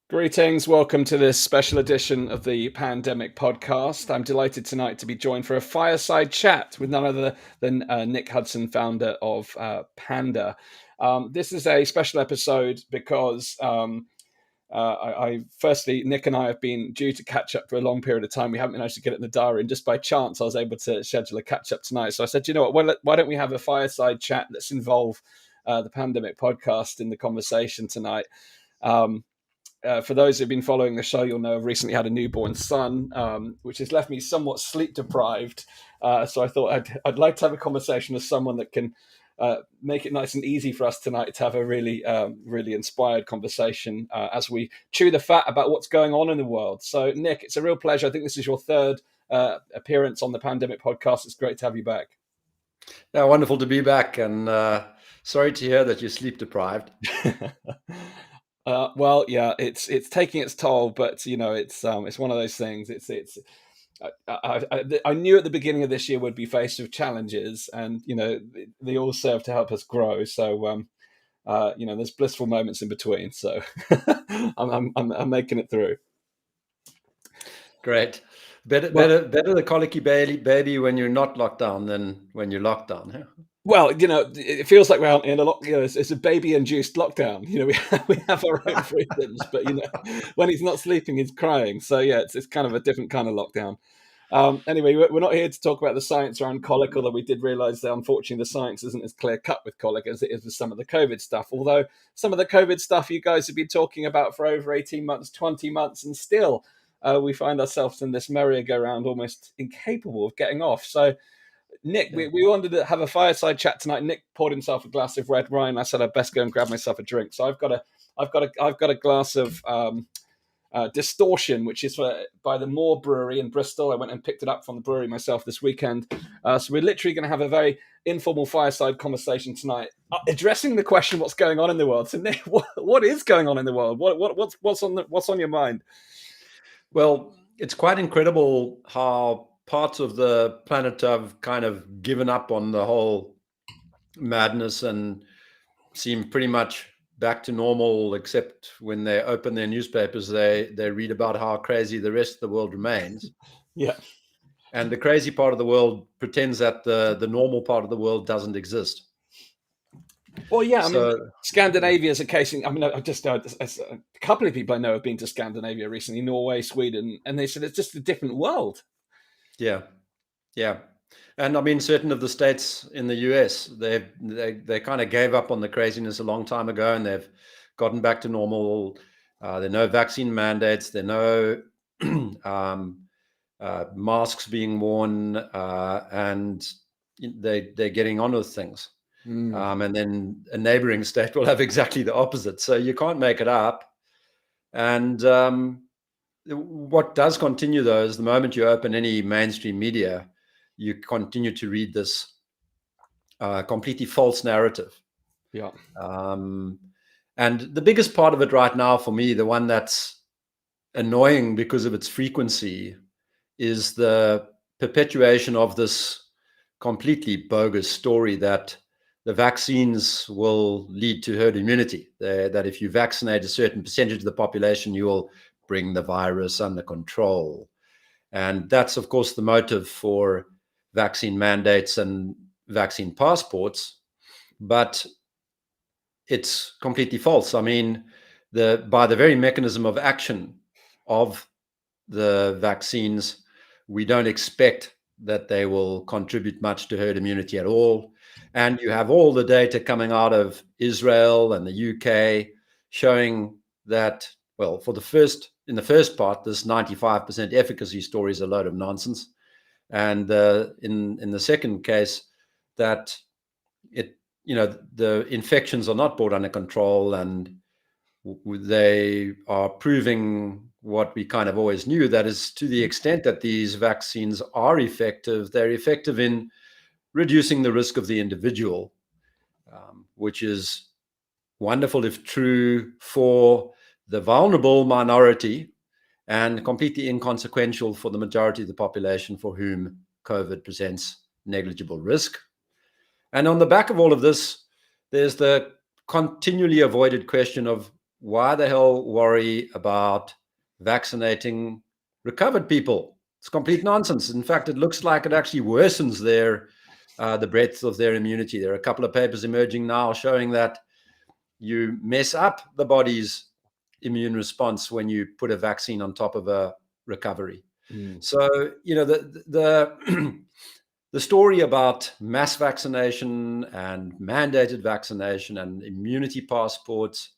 Greetings, welcome to this special edition of the Pandemic Podcast. I'm delighted tonight to be joined for a fireside chat with none other than Nick Hudson, founder of Panda. This is a special episode because firstly, Nick and I have been due to catch up for a long period of time. We haven't been able to get it in the diary, and just by chance, I was able to schedule a catch up tonight. So I said, you know what, why don't we have a fireside chat that's involve the Pandemic Podcast in the conversation tonight? For those who've been following the show, you'll know I've recently had a newborn son, which has left me somewhat sleep deprived. So I thought I'd like to have a conversation with someone that can make it nice and easy for us tonight to have a really inspired conversation as we chew the fat about what's going on in the world. So, Nick, it's a real pleasure. I think this is your third appearance on the Pandemic Podcast. It's great to have you back. Yeah, wonderful to be back, and sorry to hear that you're sleep deprived. Well, yeah, it's taking its toll, but it's one of those things. I knew at the beginning of this year we'd be faced with challenges, and they all serve to help us grow. So there's blissful moments in between. So I'm making it through. Great. Better the colicky baby when you're not locked down than when you're locked down. Yeah? Well, it feels like we're in a it's a baby-induced lockdown. We have our own freedoms, but when he's not sleeping, he's crying. So yeah, it's kind of a different kind of lockdown. Anyway, we're not here to talk about the science around colic, although we did realise that unfortunately the science isn't as clear-cut with colic as it is with some of the COVID stuff. Although some of the COVID stuff you guys have been talking about for over 18 months, 20 months, and still we find ourselves in this merry-go-round almost incapable of getting off. So Nick, we wanted to have a fireside chat tonight. Nick poured himself a glass of red wine. I said I'd best go and grab myself a drink. So I've got a glass of Distortion, which is by the Moore Brewery in Bristol. I went and picked it up from the brewery myself this weekend. So we're literally going to have a very informal fireside conversation tonight, addressing the question, what's going on in the world. So Nick, what is going on in the world? What's on your mind? Well, it's quite incredible how parts of the planet have kind of given up on the whole madness and seem pretty much back to normal, except when they open their newspapers, they read about how crazy the rest of the world remains. Yeah. And the crazy part of the world pretends that the normal part of the world doesn't exist. Well, yeah, I mean, Scandinavia is a case. I've just a couple of people I know have been to Scandinavia recently, Norway, Sweden, and they said it's just a different world. Yeah. And I mean, certain of the states in the US, they kind of gave up on the craziness a long time ago, and they've gotten back to normal. There are no vaccine mandates. There are no masks being worn, and they're getting on with things. And then a neighboring state will have exactly the opposite. So you can't make it up. And what does continue, though, is the moment you open any mainstream media, you continue to read this completely false narrative. Yeah. And the biggest part of it right now for me, the one that's annoying because of its frequency, is the perpetuation of this completely bogus story that the vaccines will lead to herd immunity, that if you vaccinate a certain percentage of the population, you will bring the virus under control. And that's, of course, the motive for vaccine mandates and vaccine passports, but it's completely false. I mean, by the very mechanism of action of the vaccines, we don't expect that they will contribute much to herd immunity at all. And you have all the data coming out of Israel and the UK showing that, well, in the first part, this 95% efficacy story is a load of nonsense. And in the second case, that the infections are not brought under control, and they are proving what we kind of always knew, that is, to the extent that these vaccines are effective, they're effective in reducing the risk of the individual, which is wonderful if true for the vulnerable minority and completely inconsequential for the majority of the population for whom COVID presents negligible risk. And on the back of all of this, there's the continually avoided question of why the hell worry about vaccinating recovered people? It's complete nonsense. In fact, it looks like it actually worsens the breadth of their immunity. There are a couple of papers emerging now showing that you mess up the body's immune response when you put a vaccine on top of a recovery. So, the the story about mass vaccination and mandated vaccination and immunity passports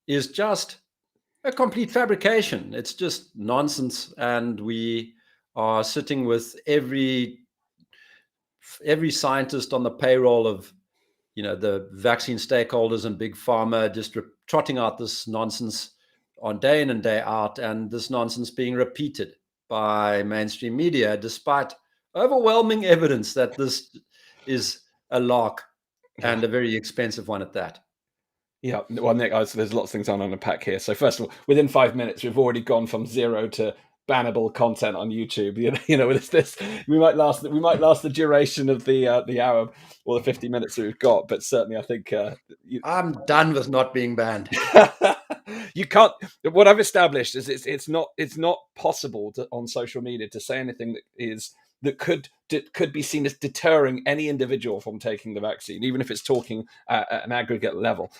is just a complete fabrication. It's just nonsense, and we are sitting with every scientist on the payroll of the vaccine stakeholders and big pharma, just trotting out this nonsense on day in and day out, and this nonsense being repeated by mainstream media, despite overwhelming evidence that this is a lark, and a very expensive one at that. Yeah, well, Nick, there's lots of things on unpack here. So first of all, within 5 minutes, we've already gone from 0 to bannable content on YouTube. With this, we might last the duration of the hour or the 50 minutes that we've got. But certainly, I think I'm done with not being banned. You can't. What I've established is it's not possible on social media to say anything that could be seen as deterring any individual from taking the vaccine, even if it's talking at an aggregate level.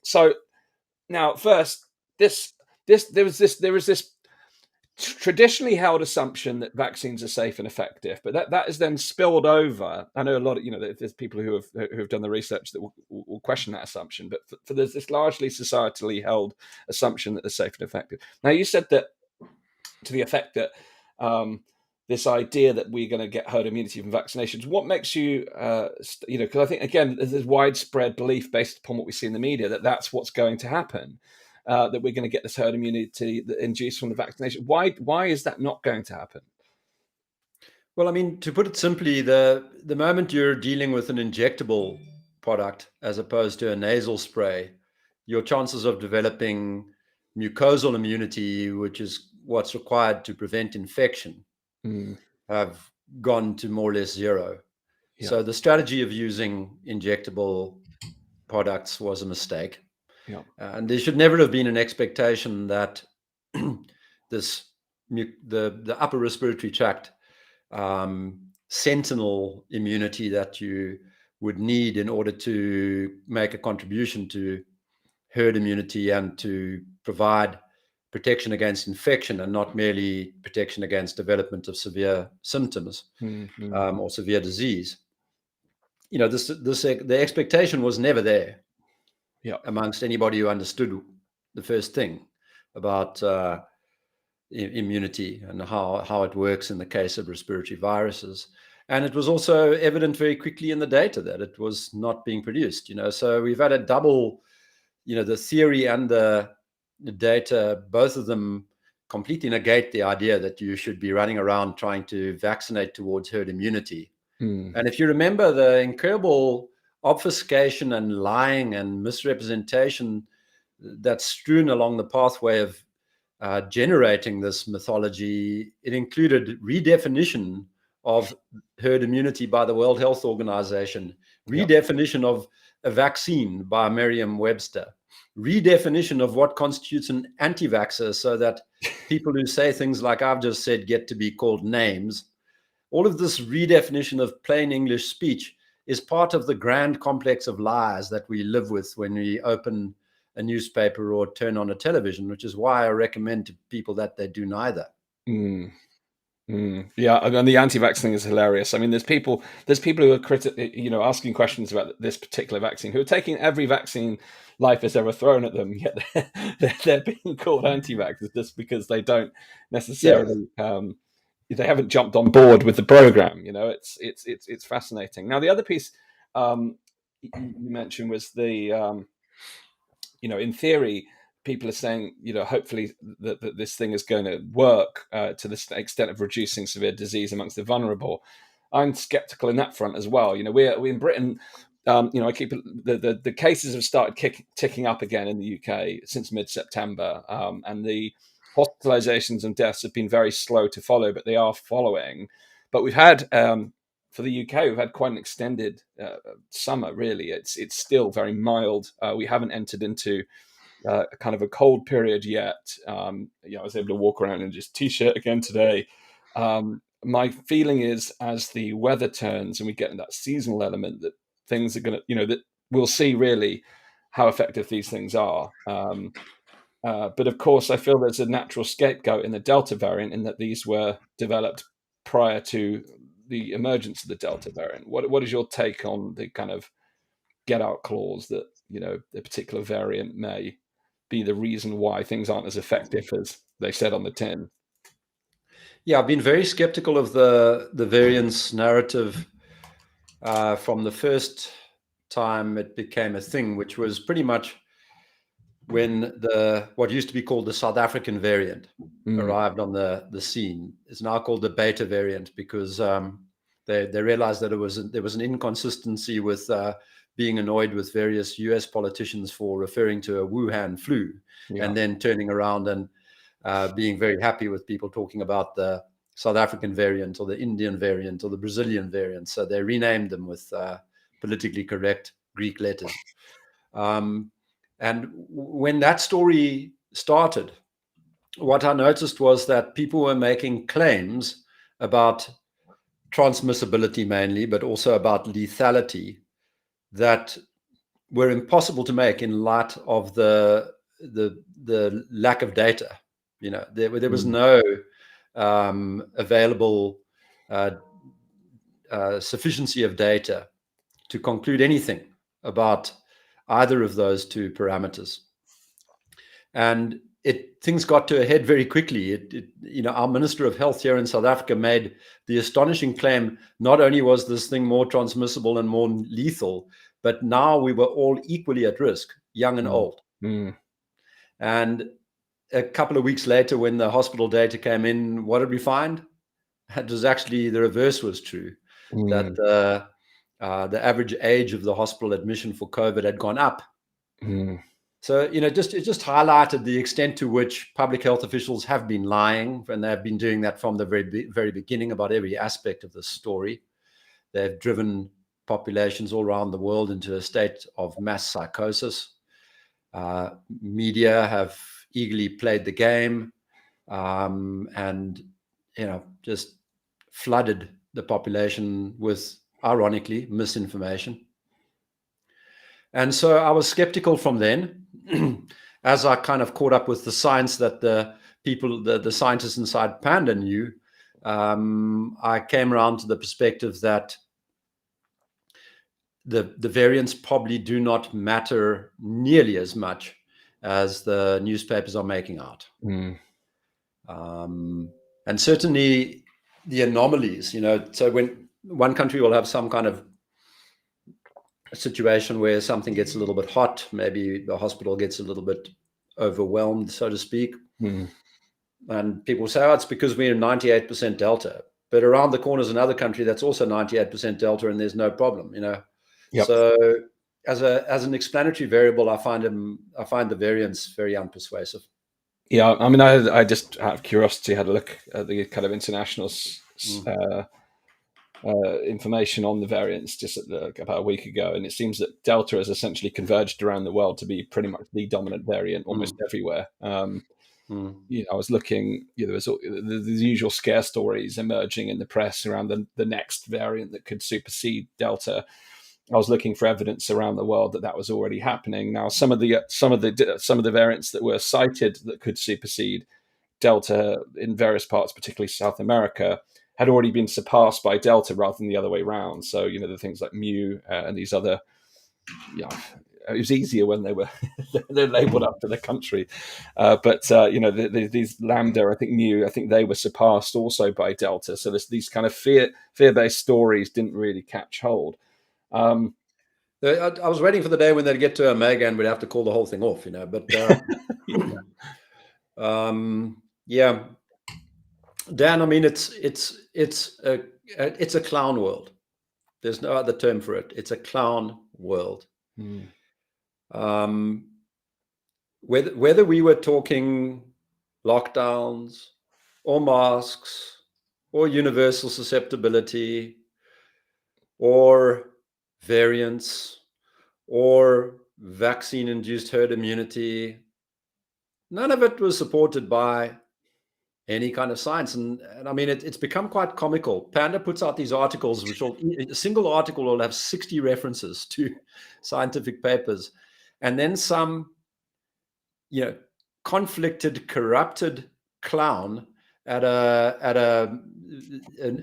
So now, first, there was this traditionally held assumption that vaccines are safe and effective, but that is then spilled over. I know a lot of there's people who have done the research that will question that assumption, but for there's this largely societally held assumption that they're safe and effective. Now, you said that to the effect that this idea that we're going to get herd immunity from vaccinations. What makes you, because I think, again, there's widespread belief based upon what we see in the media that that's what's going to happen, that we're going to get this herd immunity that induced from the vaccination. Why is that not going to happen? Well, I mean, to put it simply, the moment you're dealing with an injectable product as opposed to a nasal spray, your chances of developing mucosal immunity, which is what's required to prevent infection, have gone to more or less zero. Yeah. So the strategy of using injectable products was a mistake. Yeah. And there should never have been an expectation that the upper respiratory tract sentinel immunity that you would need in order to make a contribution to herd immunity and to provide protection against infection and not merely protection against development of severe symptoms or severe disease. The expectation was never there amongst anybody who understood the first thing about immunity and how it works in the case of respiratory viruses. And it was also evident very quickly in the data that it was not being produced. So we've had a double, the theory and the data, both of them completely negate the idea that you should be running around trying to vaccinate towards herd immunity. And if you remember the incredible obfuscation and lying and misrepresentation that's strewn along the pathway of generating this mythology, it included redefinition of herd immunity by the World Health Organization, redefinition of a vaccine by Merriam-Webster, redefinition of what constitutes an anti-vaxxer so that people who say things like I've just said get to be called names. All of this redefinition of plain English speech is part of the grand complex of lies that we live with when we open a newspaper or turn on a television, which is why I recommend to people that they do neither. Yeah, and the anti-vax thing is hilarious. I mean, there's people who are asking questions about this particular vaccine, who are taking every vaccine life has ever thrown at them, yet they're being called anti-vaxxers just because they don't necessarily they haven't jumped on board with the program. It's fascinating. Now, the other piece you mentioned was the in theory, people are saying, hopefully that this thing is going to work to the extent of reducing severe disease amongst the vulnerable. I'm skeptical in that front as well. We in Britain, I keep the cases have started ticking up again in the UK since mid-September, and the hospitalizations and deaths have been very slow to follow, but they are following. But we've had for the UK, we've had quite an extended summer. Really, it's still very mild. We haven't entered into kind of a cold period yet. I was able to walk around in just t-shirt again today. My feeling is, as the weather turns and we get in that seasonal element, that things are going to, that we'll see really how effective these things are. But of course, I feel there's a natural scapegoat in the Delta variant, in that these were developed prior to the emergence of the Delta variant. What is your take on the kind of get out clause that a particular variant may be the reason why things aren't as effective as they said on the tin? Yeah, I've been very skeptical of the variance narrative from the first time it became a thing, which was pretty much when what used to be called the South African variant arrived on the scene. It's now called the Beta variant because they realized that there was an inconsistency with being annoyed with various US politicians for referring to a Wuhan flu, and then turning around and being very happy with people talking about the South African variant or the Indian variant or the Brazilian variant. So they renamed them with politically correct Greek letters. And when that story started, what I noticed was that people were making claims about transmissibility mainly, but also about lethality, that were impossible to make in light of the lack of data. There was no available sufficiency of data to conclude anything about either of those two parameters. And things got to a head very quickly. Our Minister of Health here in South Africa made the astonishing claim, not only was this thing more transmissible and more lethal, but now we were all equally at risk, young and old. And a couple of weeks later, when the hospital data came in, what did we find? It was actually the reverse was true, that the average age of the hospital admission for COVID had gone up. So, it just highlighted the extent to which public health officials have been lying, and they've been doing that from the very beginning about every aspect of the story. They've driven populations all around the world into a state of mass psychosis. Media have eagerly played the game, and just flooded the population with, ironically, misinformation. And so I was skeptical from then. As I kind of caught up with the science that the scientists inside Panda knew, I came around to the perspective that the variants probably do not matter nearly as much as the newspapers are making out. And certainly the anomalies, so when one country will have some kind of a situation where something gets a little bit hot, maybe the hospital gets a little bit overwhelmed, so to speak. And people say, it's because we're 98% Delta. But around the corner is another country that's also 98% Delta, and there's no problem, So as an explanatory variable, I find the variance very unpersuasive. Yeah, I mean, I just out of curiosity had a look at the kind of international information on the variants just about a week ago, and it seems that Delta has essentially converged around the world to be pretty much the dominant variant almost everywhere. I was looking, there was the usual scare stories emerging in the press around the next variant that could supersede Delta. I was looking for evidence around the world that was already happening. Now, some of the variants that were cited that could supersede Delta in various parts, particularly South America, had already been surpassed by Delta rather than the other way around. So, the things like Mu and these other, it was easier when they were they're labeled after the country. But these Lambda, I think Mu, I think they were surpassed also by Delta. So these kind of fear-based stories didn't really catch hold. I was waiting for the day when they'd get to Omega and we'd have to call the whole thing off, But yeah, Dan, I mean, it's a clown world. There's no other term for it. It's a clown world. Whether we were talking lockdowns or masks or universal susceptibility or variants or vaccine-induced herd immunity. None of it was supported by any kind of science. And I mean, it's become quite comical. Panda puts out these articles, which a single article will have 60 references to scientific papers. And then some, conflicted, corrupted clown at a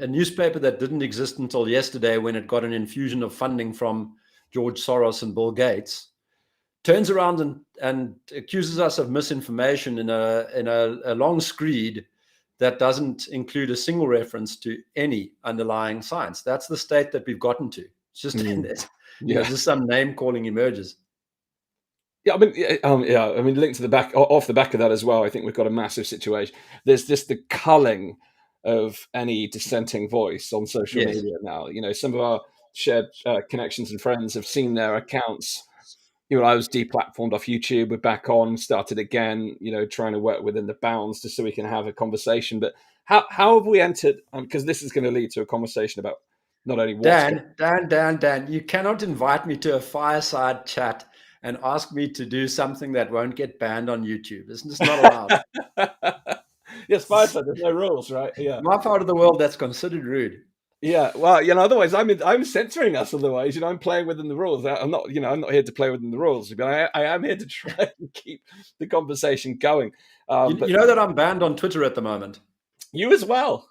newspaper that didn't exist until yesterday, when it got an infusion of funding from George Soros and Bill Gates, turns around and accuses us of misinformation in a long screed that doesn't include a single reference to any underlying science. That's the state that we've gotten to. It's just just some name calling emerges. Yeah, I mean, linked to the back, off the back of that as well. I think we've got a massive situation. There's just the culling of any dissenting voice on social media now. Some of our shared connections and friends have seen their accounts. I was deplatformed off YouTube. We're back on, started again. Trying to work within the bounds just so we can have a conversation. But how have we entered? Because this is going to lead to a conversation about not only Dan, you cannot invite me to a fireside chat and ask me to do something that won't get banned on YouTube. It's just not allowed. Yes, Fireside, there's no rules, right? Yeah. My part of the world, that's considered rude. Yeah, well, otherwise I'm censoring us. Otherwise, I'm playing within the rules. I'm not here to play within the rules. But I am here to try and keep the conversation going. But you know that I'm banned on Twitter at the moment. You as well?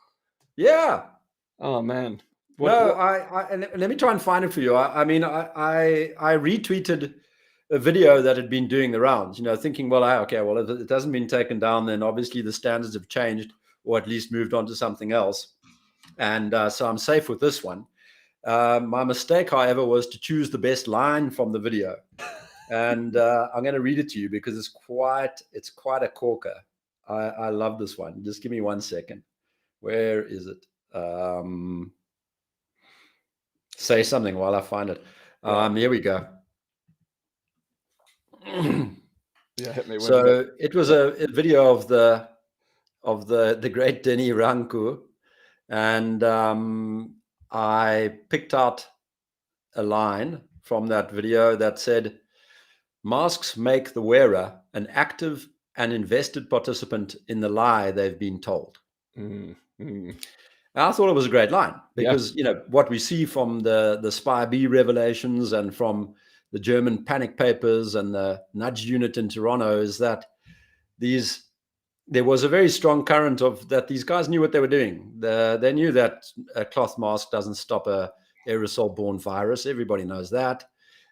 Yeah. Oh man. And let me try and find it for you. I retweeted a video that had been doing the rounds. Thinking, well, if it hasn't been taken down, then obviously the standards have changed, or at least moved on to something else. And so I'm safe with this one. My mistake, however, was to choose the best line from the video. And I'm going to read it to you because it's quite a corker. I love this one. Just give me 1 second. Where is it? Say something while I find it. Here we go. Yeah, hit me. So it was a video of the great Denny Ranku. And I picked out a line from that video that said, "Masks make the wearer an active and invested participant in the lie they've been told." And I thought it was a great line because, what we see from the Spy B revelations and from the German panic papers and the nudge unit in Toronto is that there was a very strong current of that these guys knew what they were doing. They knew that a cloth mask doesn't stop a aerosol-borne virus. Everybody knows that.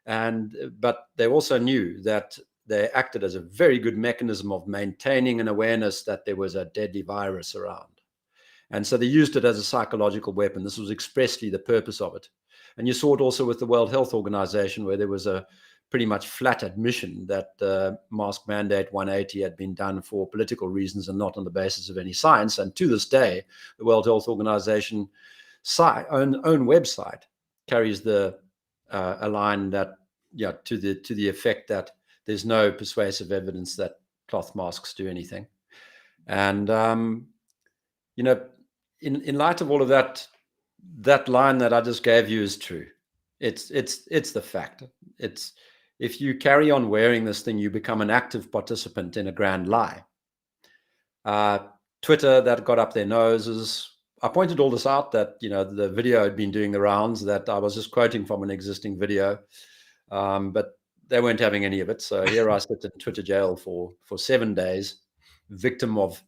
But they also knew that they acted as a very good mechanism of maintaining an awareness that there was a deadly virus around. And so they used it as a psychological weapon. This was expressly the purpose of it. And you saw it also with the World Health Organization, where there was a pretty much flat admission that the mask mandate 180 had been done for political reasons and not on the basis of any science. And to this day, the World Health Organization own website carries a line that, to the effect that there's no persuasive evidence that cloth masks do anything. And in light of all of that, that line that I just gave you is true. It's the fact. If you carry on wearing this thing, you become an active participant in a grand lie. Twitter, that got up their noses. I pointed all this out that, the video had been doing the rounds, that I was just quoting from an existing video, but they weren't having any of it. So here I sit in Twitter jail for 7 days, victim of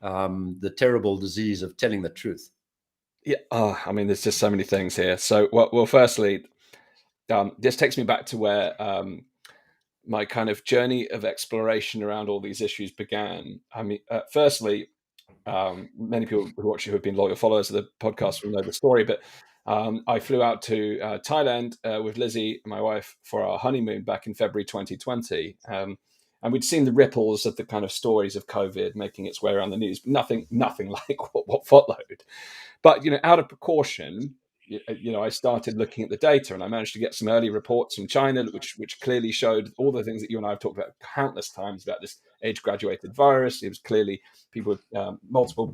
the terrible disease of telling the truth. Yeah. I mean, there's just so many things here. So, well, firstly, this takes me back to where my kind of journey of exploration around all these issues began. I mean, firstly, many people who watch you who have been loyal followers of the podcast will know the story, but I flew out to Thailand with Lizzie, my wife, for our honeymoon back in February 2020. And we'd seen the ripples of the kind of stories of COVID making its way around the news, but nothing like what followed. But, out of precaution, I started looking at the data, and I managed to get some early reports from China, which clearly showed all the things that you and I have talked about countless times about this age-graduated virus. It was clearly people with multiple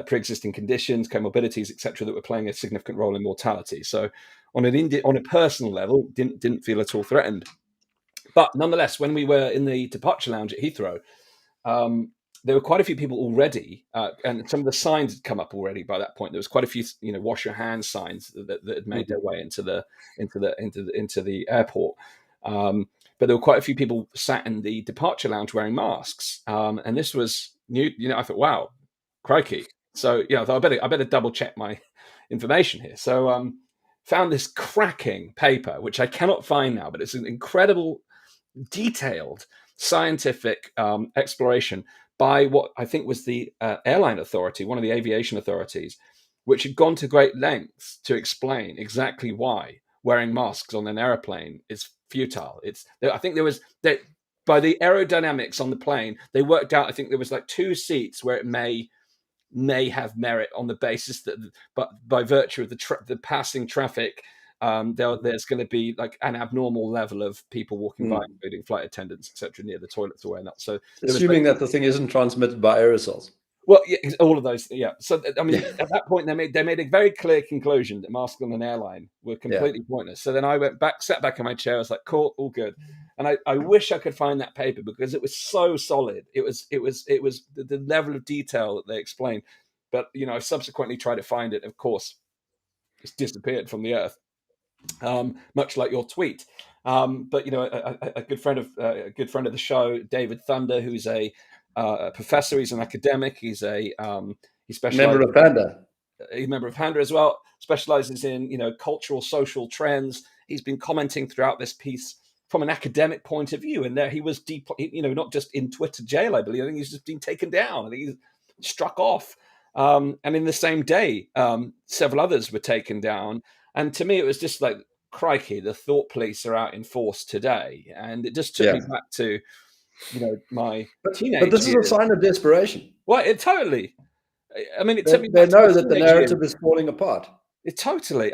pre-existing conditions, comorbidities, etc., that were playing a significant role in mortality. So on a personal level, didn't feel at all threatened. But nonetheless, when we were in the departure lounge at Heathrow, there were quite a few people already, and some of the signs had come up already by that point. There was quite a few, wash your hands signs that had made their way into the airport. But there were quite a few people sat in the departure lounge wearing masks, and this was new. I thought, wow, crikey! So I thought I better double check my information here. So found this cracking paper, which I cannot find now, but it's an incredible, detailed scientific exploration by what I think was the airline authority, one of the aviation authorities, which had gone to great lengths to explain exactly why wearing masks on an airplane is futile. I think there was by the aerodynamics on the plane, they worked out, I think there was like 2 seats where it may have merit on the basis that, but by virtue of the passing traffic, there's going to be like an abnormal level of people walking by, including flight attendants, etc., near the toilets or whatnot. So assuming that the thing isn't transmitted by aerosols. Well, yeah, all of those, yeah. So I mean, at that point, they made a very clear conclusion that masks on an airline were completely pointless. So then I sat back in my chair. I was like, "Cool, all good." And I wish I could find that paper because it was so solid. It was the level of detail that they explained. But I subsequently tried to find it. Of course, it's disappeared from the earth, much like your tweet. But a good friend of the show, David Thunder, who's a professor. He's an academic. He specializes. Member of Panda. He's a member of Panda as well. Specializes in cultural, social trends. He's been commenting throughout this piece from an academic point of view, and there he was deep. Not just in Twitter jail. I believe. I think he's just been taken down. I think he's struck off. And in the same day, several others were taken down. And to me, it was just like, crikey, the thought police are out in force today, and it just took me back to my teenage But this years. is a sign of desperation. Well, it totally. I mean, it they, took me. They know that the narrative is falling apart. It totally.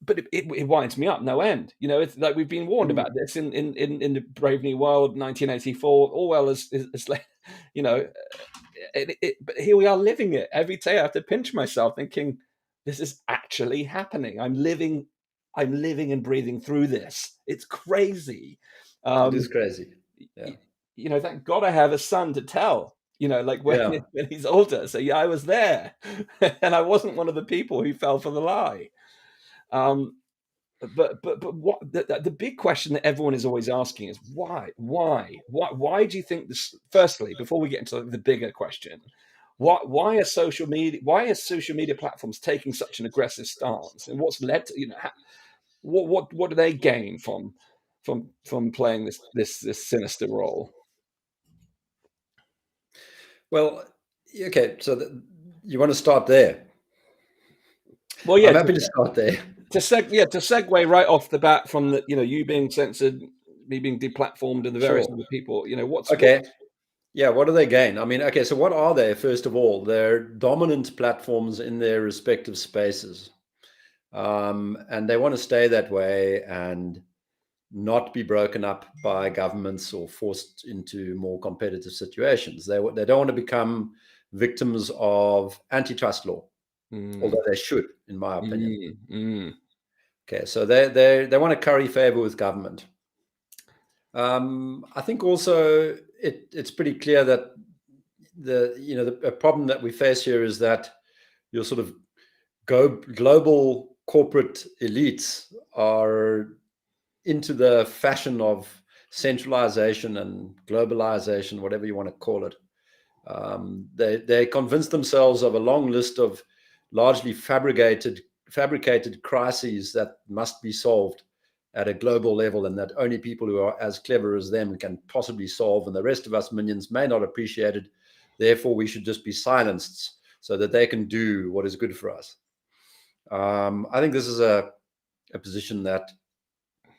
But it winds me up no end. It's like we've been warned about this in the Brave New World, 1984. Orwell is like, but here we are living it every day. I have to pinch myself, thinking this is actually happening. I'm living and breathing through this. It's crazy. It is crazy. Yeah. Thank God I have a son to tell. When he's older. So I was there, and I wasn't one of the people who fell for the lie. But what the big question that everyone is always asking is why do you think this? Firstly, before we get into the bigger question, why are social media platforms taking such an aggressive stance, and what's led to what do they gain from playing this sinister role? Well, okay, so you want to start there? Well, yeah, I'm happy to start there. To segue right off the bat from the you being censored, me being deplatformed, and the various other people. What's okay? What do they gain? I mean, okay, so what are they? First of all, they're dominant platforms in their respective spaces, and they want to stay that way and not be broken up by governments or forced into more competitive situations. They don't want to become victims of antitrust law, although they should, in my opinion. Okay, so they want to curry favor with government. I think also it's pretty clear that the problem that we face here is that your sort of global corporate elites are into the fashion of centralization and globalization, whatever you want to call it. They convince themselves of a long list of largely fabricated crises that must be solved at a global level, and that only people who are as clever as them can possibly solve, and the rest of us minions may not appreciate it. Therefore, we should just be silenced so that they can do what is good for us. I think this is a position that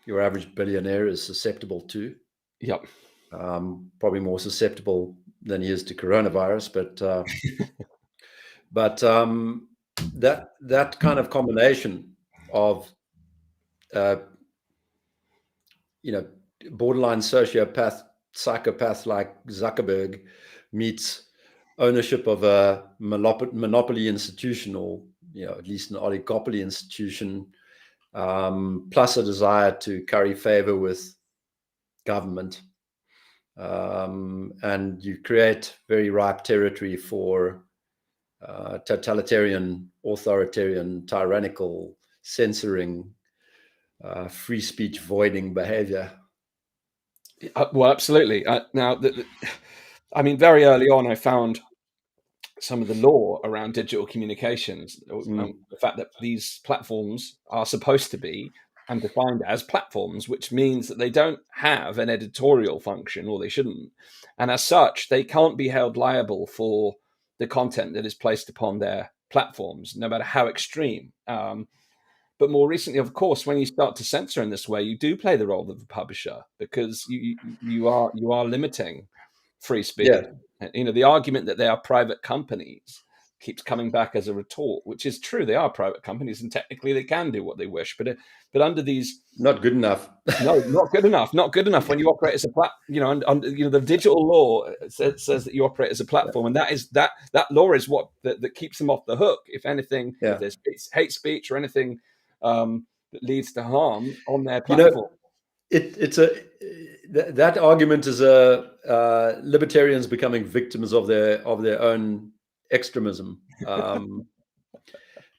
your average billionaire is susceptible to. Yep. Probably more susceptible than he is to coronavirus, but that kind of combination of borderline psychopath like Zuckerberg meets ownership of a monopoly institution, or at least an oligopoly institution, plus a desire to curry favor with government. And you create very ripe territory for totalitarian, authoritarian, tyrannical, censoring, free speech voiding behavior. Well, absolutely. Now, I mean, very early on, I found some of the law around digital communications, the fact that these platforms are supposed to be and defined as platforms, which means that they don't have an editorial function, or they shouldn't. And as such, they can't be held liable for the content that is placed upon their platforms, no matter how extreme. But more recently, of course, when you start to censor in this way, you do play the role of the publisher, because you are limiting free speech. Yeah. The argument that they are private companies keeps coming back as a retort, which is true. They are private companies, and technically they can do what they wish. But under these, not good enough. No, not good enough. Not good enough when you operate as a the digital law says that you operate as a platform, and that law is what that keeps them off the hook. If anything, if there's hate speech or anything that leads to harm on their platform. That argument is libertarians becoming victims of their own extremism,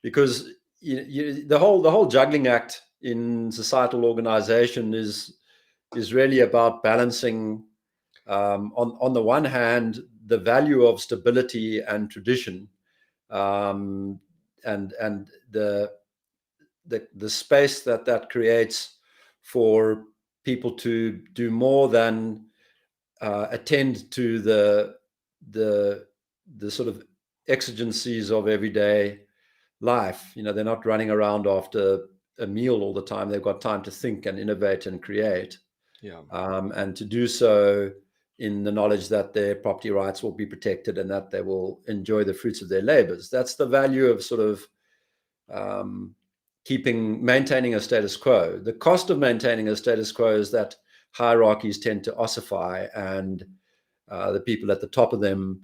because the whole juggling act in societal organization is really about balancing, on the one hand, the value of stability and tradition, and the space that creates for people to do more than attend to the sort of exigencies of everyday life. They're not running around after a meal all the time. They've got time to think and innovate and create, and to do so in the knowledge that their property rights will be protected and that they will enjoy the fruits of their labors. That's the value of sort of maintaining a status quo. The cost of maintaining a status quo is that hierarchies tend to ossify, and the people at the top of them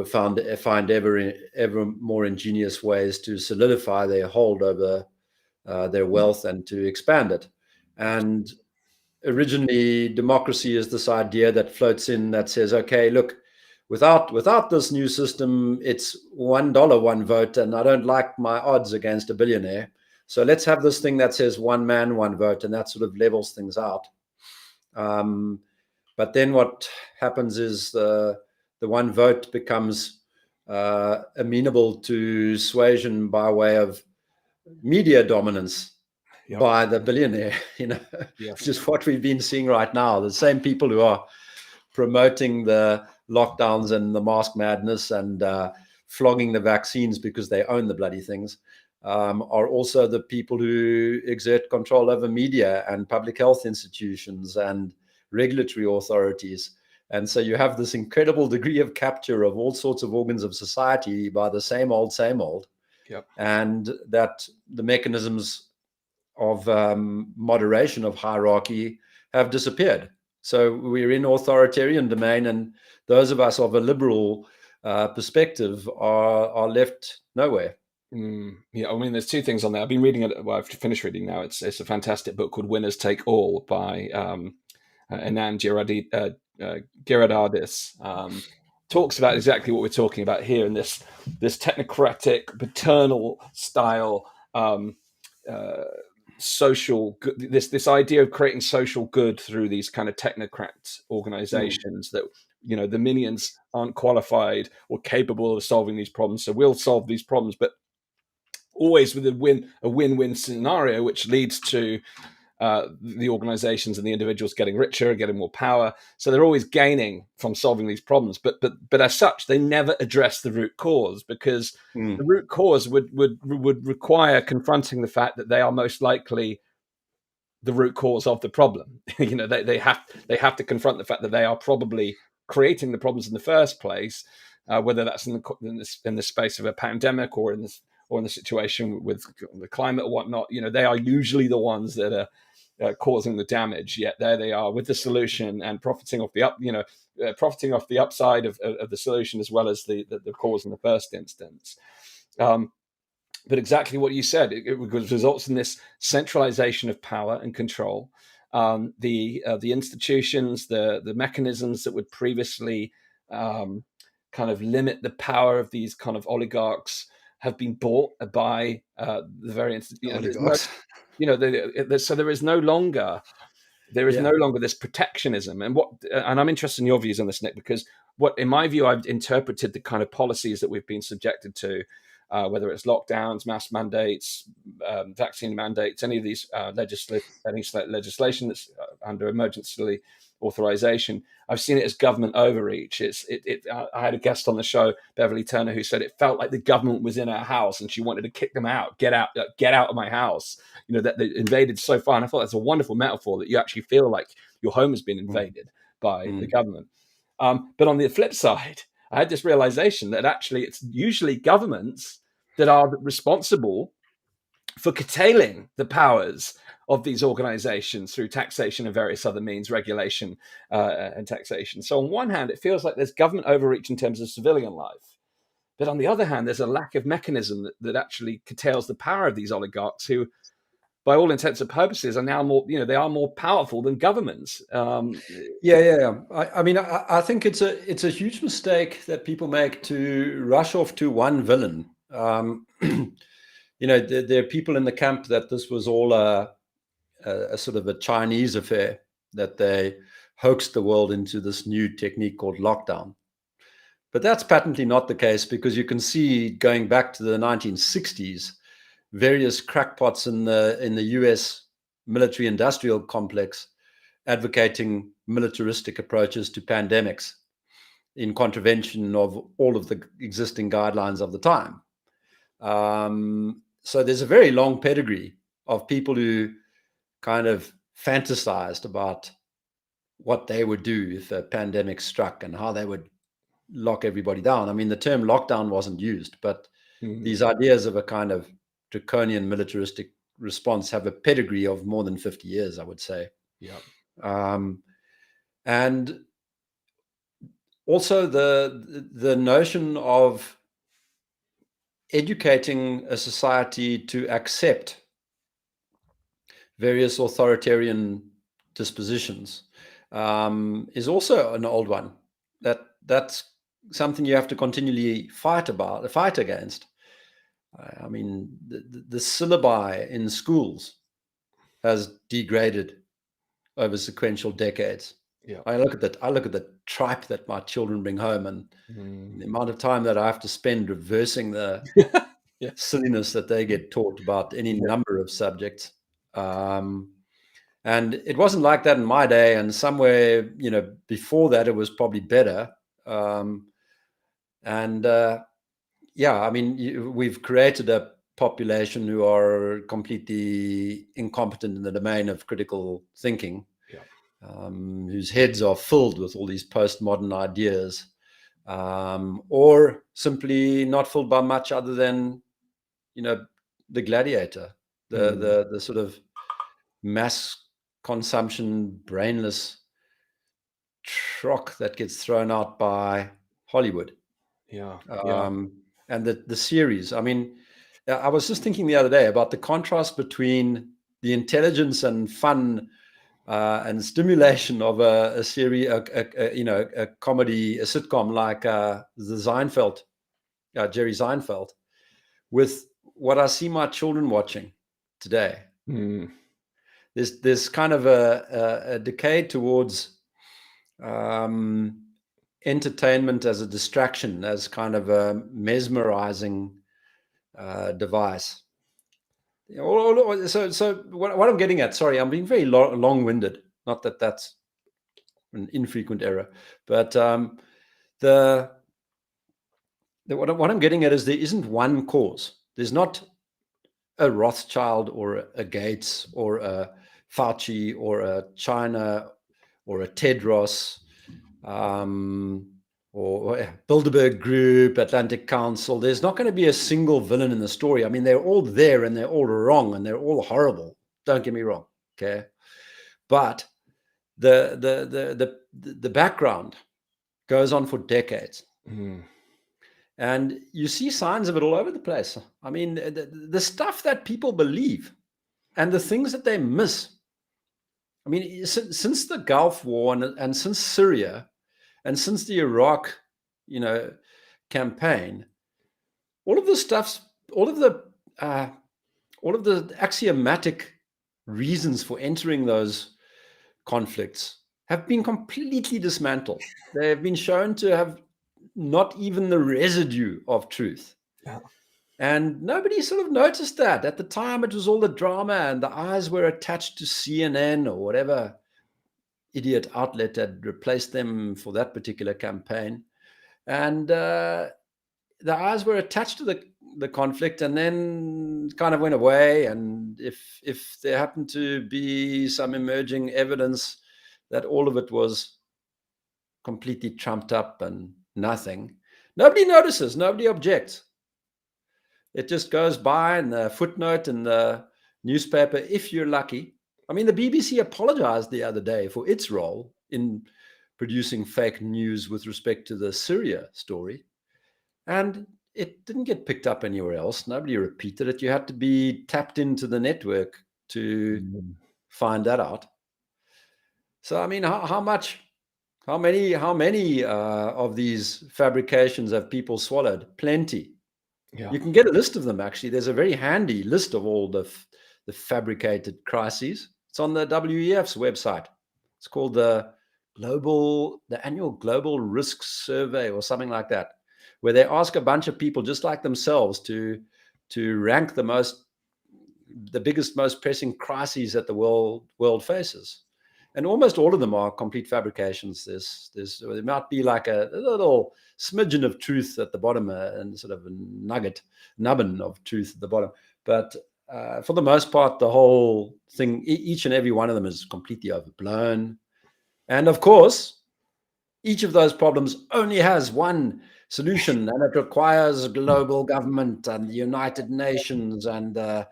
find ever more ingenious ways to solidify their hold over their wealth and to expand it. And originally, democracy is this idea that floats in that says, okay, look, without this new system, it's $1 one vote, and I don't like my odds against a billionaire. So let's have this thing that says one man, one vote, and that sort of levels things out. But then what happens is the one vote becomes amenable to suasion by way of media dominance by the billionaire, which is what we've been seeing right now. The same people who are promoting the lockdowns and the mask madness and flogging the vaccines because they own the bloody things are also the people who exert control over media and public health institutions and regulatory authorities. And so you have this incredible degree of capture of all sorts of organs of society by the same old. And that the mechanisms of moderation of hierarchy have disappeared. So we're in authoritarian domain, and those of us of a liberal perspective are left nowhere. Yeah, I mean, there's two things on there. I've been reading it. Well, I've finished reading now. It's a fantastic book called Winners Take All by Anand Giridharadas. Talks about exactly what we're talking about here in this technocratic, paternal style social good. This idea of creating social good through these kind of technocrat organizations that the minions aren't qualified or capable of solving these problems, so we'll solve these problems, but always with a win-win scenario, which leads to the organizations and the individuals getting richer, getting more power. So they're always gaining from solving these problems. But as such, they never address the root cause, because the root cause would require confronting the fact that they are most likely the root cause of the problem. They have to confront the fact that they are probably creating the problems in the first place, whether that's in the space of a pandemic or in the situation with the climate or whatnot. They are usually the ones that are causing the damage, yet there they are with the solution and profiting off the upside of the solution as well as the cause in the first instance. But exactly what you said, it results in this centralization of power and control. The institutions, the mechanisms that would previously kind of limit the power of these kind of oligarchs have been bought by the very oligarchs. So there is no longer this protectionism. And I'm interested in your views on this, Nick, because in my view, I've interpreted the kind of policies that we've been subjected to, whether it's lockdowns, mask mandates, vaccine mandates, any of these legislation that's under emergency authorization. I've seen it as government overreach. I had a guest on the show, Beverly Turner, who said it felt like the government was in her house and she wanted to kick them out. Get out of my house. That they invaded so far. And I thought that's a wonderful metaphor, that you actually feel like your home has been invaded by the government. But on the flip side, I had this realization that actually it's usually governments that are responsible for curtailing the powers of these organizations through taxation and various other means, regulation and taxation. So on one hand, it feels like there's government overreach in terms of civilian life. But on the other hand, there's a lack of mechanism that actually curtails the power of these oligarchs who, by all intents and purposes, are now they are more powerful than governments. Yeah. I mean, I think it's a huge mistake that people make to rush off to one villain. There are people in the camp that this was all a sort of a Chinese affair, that they hoaxed the world into this new technique called lockdown. But that's patently not the case, because you can see, going back to the 1960s, various crackpots in the US military industrial complex advocating militaristic approaches to pandemics in contravention of all of the existing guidelines of the time. So there's a very long pedigree of people who kind of fantasized about what they would do if a pandemic struck and how they would lock everybody down. I mean, the term lockdown wasn't used, but these ideas of a kind of draconian militaristic response have a pedigree of more than 50 years, I would say. Yeah. And also the notion of educating a society to accept various authoritarian dispositions is also an old one. That's something you have to continually fight against. I mean, the syllabi in schools has degraded over sequential decades. Yeah. I look at the tripe that my children bring home, and the amount of time that I have to spend reversing the silliness that they get taught about any number of subjects. And it wasn't like that in my day, and somewhere, before that, it was probably better. I mean, we've created a population who are completely incompetent in the domain of critical thinking, whose heads are filled with all these postmodern ideas, or simply not filled by much other than, the gladiator, the sort of mass consumption, brainless trock that gets thrown out by Hollywood. And the series. I mean, I was just thinking the other day about the contrast between the intelligence and fun and stimulation of a series, a comedy, a sitcom like the Seinfeld, Jerry Seinfeld, with what I see my children watching today. There's kind of a decay towards entertainment as a distraction, as kind of a mesmerizing device. So what I'm getting at, sorry, I'm being very long-winded. Not that that's an infrequent error, but what I'm getting at is there isn't one cause. There's not a Rothschild or a Gates or a Fauci or a China or a Tedros or Bilderberg Group, Atlantic Council. There's not going to be a single villain in the story. I mean, they're all there and they're all wrong and they're all horrible. Don't get me wrong. Okay, but the background goes on for decades. And you see signs of it all over the place. I mean, the stuff that people believe and the things that they miss. I mean, since the Gulf War and since Syria and since the Iraq, campaign, all of the stuff's, all of the axiomatic reasons for entering those conflicts have been completely dismantled. They have been shown to have not even the residue of truth. Yeah. And nobody sort of noticed that. At the time, it was all the drama, and the eyes were attached to CNN or whatever idiot outlet had replaced them for that particular campaign. And the eyes were attached to the conflict, and then kind of went away. And if there happened to be some emerging evidence that all of it was completely trumped up and nothing, nobody notices, nobody objects. It just goes by in the footnote in the newspaper, if you're lucky. I mean, the BBC apologized the other day for its role in producing fake news with respect to the Syria story. And it didn't get picked up anywhere else. Nobody repeated it. You had to be tapped into the network to find that out. So, I mean, how many of these fabrications have people swallowed? Plenty. Yeah. You can get a list of them, actually. There's a very handy list of all the fabricated crises. It's on the WEF's website. It's called the Annual Global Risk Survey or something like that, where they ask a bunch of people just like themselves to rank the biggest, most pressing crises that the world faces. And almost all of them are complete fabrications. There might be like a little smidgen of truth at the bottom and sort of a nubbin of truth at the bottom. But for the most part, the whole thing, each and every one of them is completely overblown. And of course, each of those problems only has one solution, and it requires global government and the United Nations and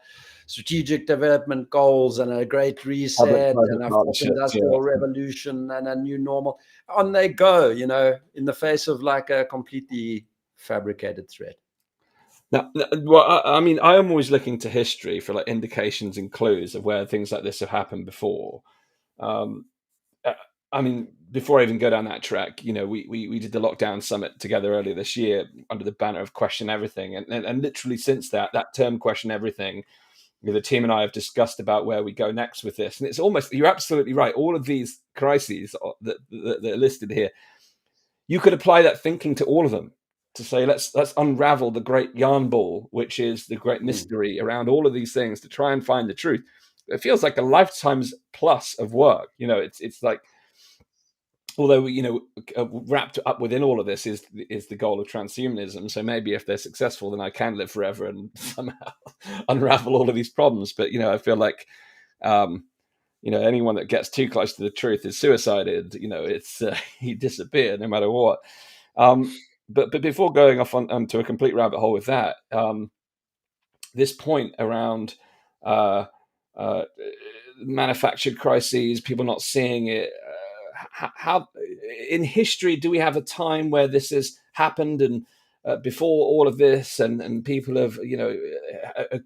strategic development goals and a great reset and a fourth industrial revolution and a new normal. On they go, in the face of like a completely fabricated threat. Now, well, I mean, I am always looking to history for like indications and clues of where things like this have happened before. I mean, before I even go down that track, we did the lockdown summit together earlier this year under the banner of Question Everything, and literally since that term Question Everything, the team and I have discussed about where we go next with this. And it's almost, you're absolutely right. All of these crises that are listed here, you could apply that thinking to all of them to say, let's unravel the great yarn ball, which is the great mystery around all of these things to try and find the truth. It feels like a lifetime's plus of work. It's like, although wrapped up within all of this is the goal of transhumanism. So maybe if they're successful, then I can live forever and somehow unravel all of these problems. But I feel like anyone that gets too close to the truth is suicided. It's he disappeared no matter what. But before going off onto a complete rabbit hole with that, this point around manufactured crises, people not seeing it. How in history do we have a time where this has happened and before all of this and people have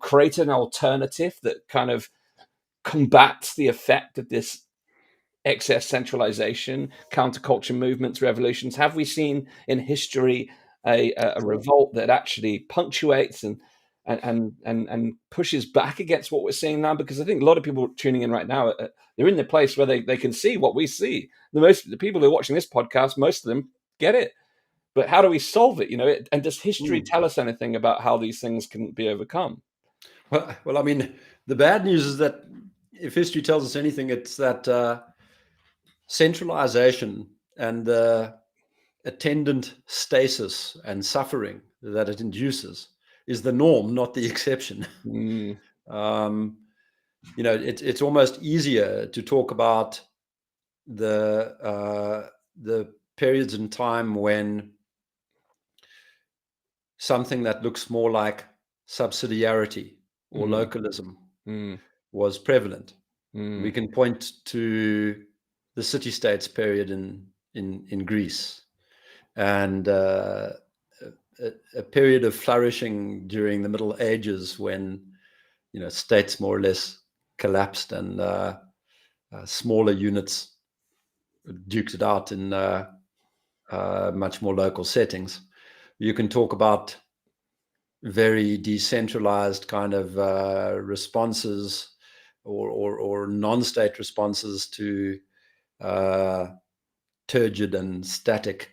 created an alternative that kind of combats the effect of this excess centralization, counterculture movements, revolutions? Have we seen in history a revolt that actually punctuates and pushes back against what we're seeing now? Because I think a lot of people tuning in right now, they're in the place where they can see what we see. The people who are watching this podcast, most of them get it. But how do we solve it? And does history tell us anything about how these things can be overcome? Well, I mean, the bad news is that if history tells us anything, it's that centralization and the attendant stasis and suffering that it induces is the norm, not the exception. It's almost easier to talk about the periods in time when something that looks more like subsidiarity or localism was prevalent. We can point to the city-states period in Greece, and a period of flourishing during the Middle Ages when, states more or less collapsed and smaller units duked it out in much more local settings. You can talk about very decentralized kind of responses or non-state responses to turgid and static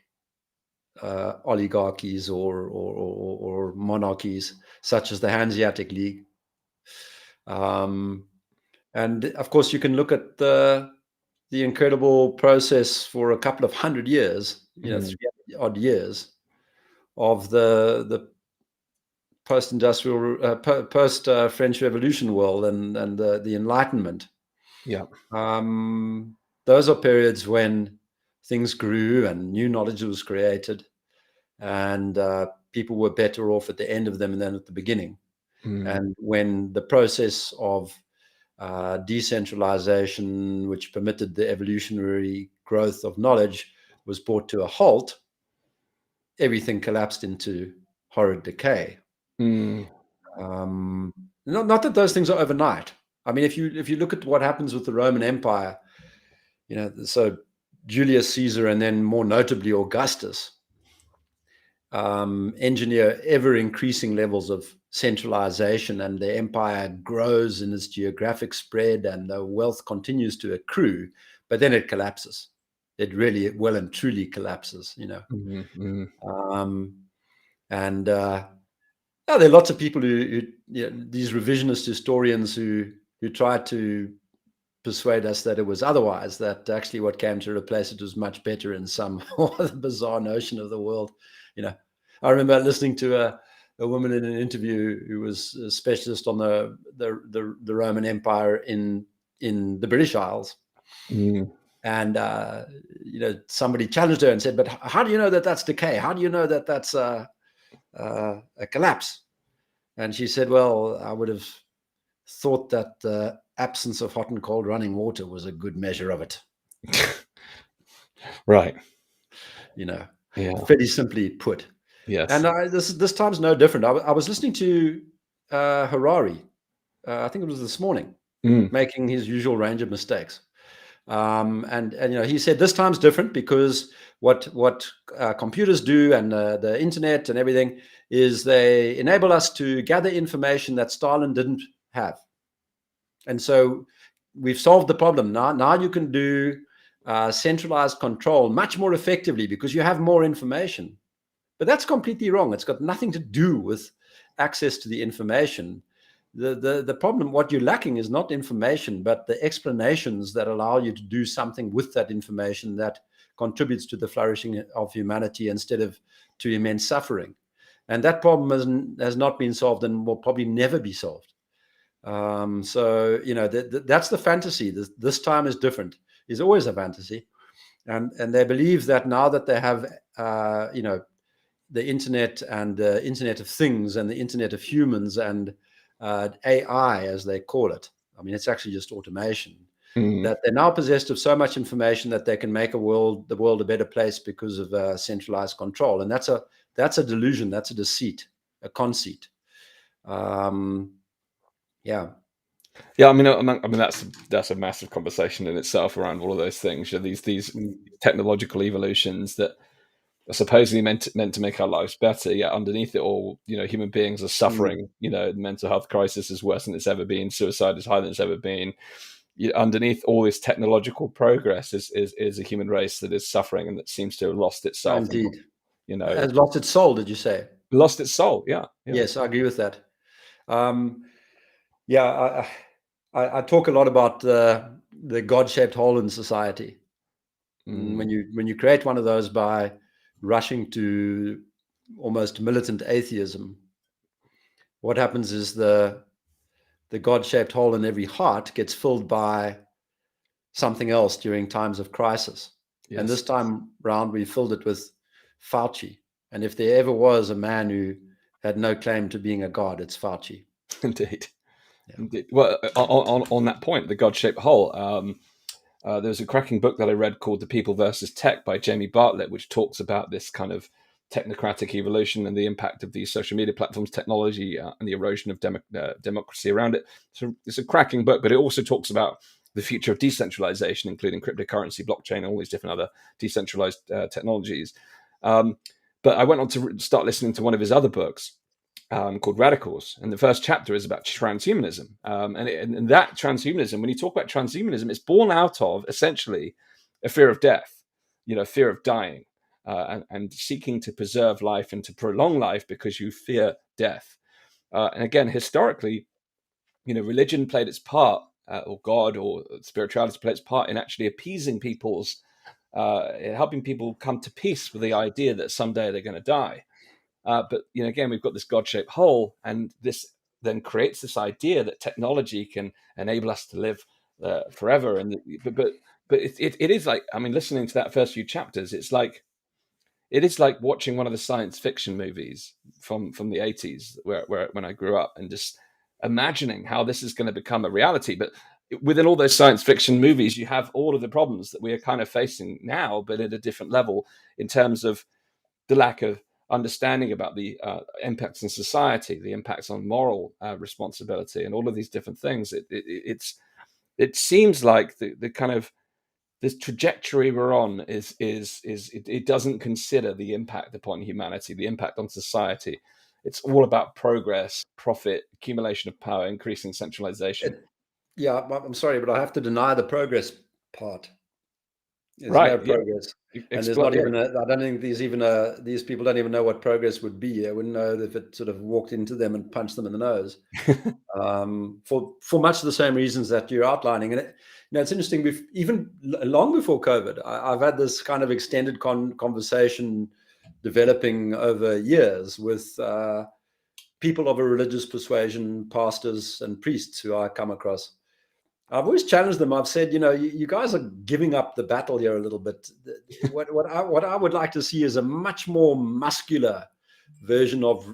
oligarchies or monarchies, such as the Hanseatic League. And of course, you can look at the incredible process for a couple of 100 years, 300 odd years, of the post-industrial, post-French Revolution world and the Enlightenment. Yeah. Those are periods when things grew and new knowledge was created, and people were better off at the end of them than at the beginning. And when the process of decentralization, which permitted the evolutionary growth of knowledge, was brought to a halt, everything collapsed into horrid decay. Not that those things are overnight. I mean, if you look at what happens with the Roman Empire, so Julius Caesar and then more notably Augustus engineer ever increasing levels of centralization, and the empire grows in its geographic spread and the wealth continues to accrue, but then it collapses. It really well and truly collapses, and there are lots of people who these revisionist historians who try to persuade us that it was otherwise, that actually what came to replace it was much better in some bizarre notion of the world. I remember listening to a woman in an interview who was a specialist on the Roman Empire in the British Isles. And somebody challenged her and said, "But how do you know that that's decay? How do you know that that's a collapse?" And she said, "Well, I would have thought that the absence of hot and cold running water was a good measure of it." Right. Fairly simply put. Yes. And this time's no different. I was listening to Harari, I think it was this morning, making his usual range of mistakes. And he said this time's different because what computers do and the internet and everything is they enable us to gather information that Stalin didn't have. And so we've solved the problem. Now you can do centralized control much more effectively because you have more information. But that's completely wrong. It's got nothing to do with access to the information. The problem, what you're lacking is not information, but the explanations that allow you to do something with that information that contributes to the flourishing of humanity instead of to immense suffering. And that problem has not been solved and will probably never be solved. So, that's the fantasy. This time is different. It's always a fantasy. And they believe that now that they have, the internet and the Internet of Things and the Internet of Humans and AI, as they call it. I mean, it's actually just automation. That they're now possessed of so much information that they can make the world a better place because of centralized control. And that's a delusion. That's a deceit, a conceit. Yeah. I mean that's a massive conversation in itself around all of those things. These technological evolutions that are supposedly meant to make our lives better, yet underneath it all, human beings are suffering. Mental health crisis is worse than it's ever been. Suicide is higher than it's ever been. Underneath all this technological progress is a human race that is suffering and that seems to have lost itself. Indeed. Has lost its soul, did you say? Lost its soul, yeah. Yes, I agree with that. I talk a lot about the God-shaped hole in society. When you create one of those by rushing to almost militant atheism, what happens is the God-shaped hole in every heart gets filled by something else during times of crisis. Yes. And this time round, we filled it with Fauci. And if there ever was a man who had no claim to being a god, it's Fauci. Indeed. Well, on that point, the God-shaped hole. There's a cracking book that I read called "The People versus Tech" by Jamie Bartlett, which talks about this kind of technocratic evolution and the impact of these social media platforms, technology, and the erosion of democracy around it. So it's a cracking book, but it also talks about the future of decentralization, including cryptocurrency, blockchain, and all these different other decentralized technologies. But I went on to start listening to one of his other books, called Radicals, and the first chapter is about transhumanism. And that transhumanism, when you talk about transhumanism, it's born out of essentially a fear of death, fear of dying, and seeking to preserve life and to prolong life because you fear death. And again, historically, religion played its part, or God or spirituality played its part in actually appeasing people's, helping people come to peace with the idea that someday they're going to die. But again, we've got this God-shaped hole, and this then creates this idea that technology can enable us to live forever. And but it is like, I mean, listening to that first few chapters, it is like watching one of the science fiction movies from the 80s, where when I grew up, and just imagining how this is going to become a reality. But within all those science fiction movies, you have all of the problems that we are kind of facing now, but at a different level, in terms of the lack of understanding about the impacts on society, the impacts on moral responsibility, and all of these different things. It seems like the kind of this trajectory we're on it doesn't consider the impact upon humanity, the impact on society. It's all about progress, profit, accumulation of power, increasing centralization. I'm sorry, but I have to deny the progress part. There's Right. no progress. And there's not even I don't think these people don't even know what progress would be. They wouldn't know if it sort of walked into them and punched them in the nose. For much of the same reasons that you're outlining. And it's interesting. We've even long before COVID, I've had this kind of extended conversation developing over years with people of a religious persuasion, pastors and priests who I come across. I've always challenged them. I've said, you guys are giving up the battle here a little bit. What I would like to see is a much more muscular version of